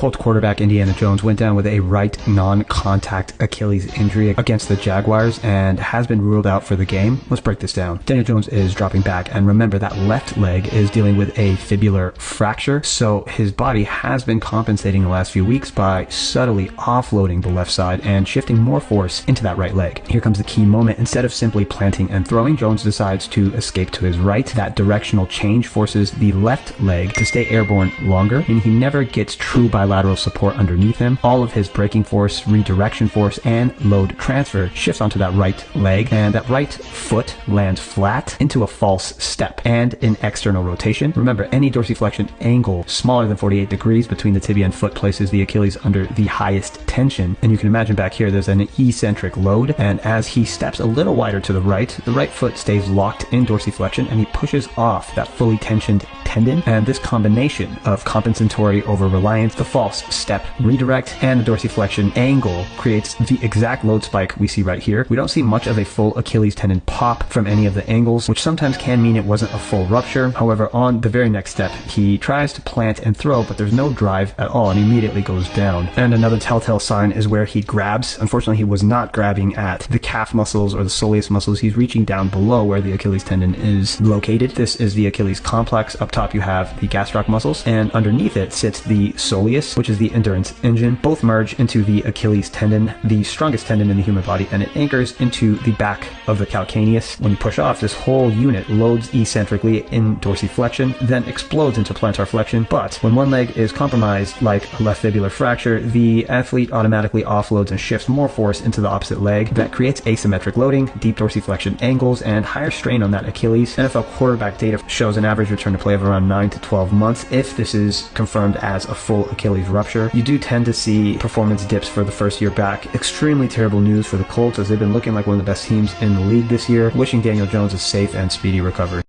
Colts quarterback Indiana Jones went down with a right non-contact Achilles injury against the Jaguars and has been ruled out for the game. Let's break this down. Daniel Jones is dropping back, and remember that left leg is dealing with a fibular fracture, so his body has been compensating the last few weeks by subtly offloading the left side and shifting more force into that right leg. Here comes the key moment. Instead of simply planting and throwing, Jones decides to escape to his right. That directional change forces the left leg to stay airborne longer, and he never gets true bilateral support underneath him. All of his braking force, redirection force, and load transfer shifts onto that right leg, and that right foot lands flat into a false step and an external rotation. Remember, any dorsiflexion angle smaller than 48 degrees between the tibia and foot places the Achilles under the highest tension, and you can imagine back here there's an eccentric load, and as he steps a little wider to the right foot stays locked in dorsiflexion, and he pushes off that fully tensioned tendon. And this combination of compensatory over reliance, the false step redirect, and the dorsiflexion angle creates the exact load spike we see right here. We don't see much of a full Achilles tendon pop from any of the angles, which sometimes can mean it wasn't a full rupture. However, on the very next step, he tries to plant and throw, but there's no drive at all, and he immediately goes down. And another telltale sign is where he grabs. Unfortunately, he was not grabbing at the calf muscles or the soleus muscles. He's reaching down below where the Achilles tendon is located. This is the Achilles complex. Up top you have the gastroc muscles, and underneath it sits the soleus, which is the endurance engine. Both merge into the Achilles tendon, the strongest tendon in the human body, and it anchors into the back of the calcaneus. When you push off, this whole unit loads eccentrically in dorsiflexion, then explodes into plantar flexion. But when one leg is compromised, like a left fibular fracture, the athlete automatically offloads and shifts more force into the opposite leg. That creates asymmetric loading, deep dorsiflexion angles, and higher strain on that Achilles. NFL quarterback data shows an average return to play of around 9 to 12 months if this is confirmed as a full Achilles rupture. You do tend to see performance dips for the first year back. Extremely terrible news for the Colts, as they've been looking like one of the best teams in the league this year. Wishing Daniel Jones a safe and speedy recovery.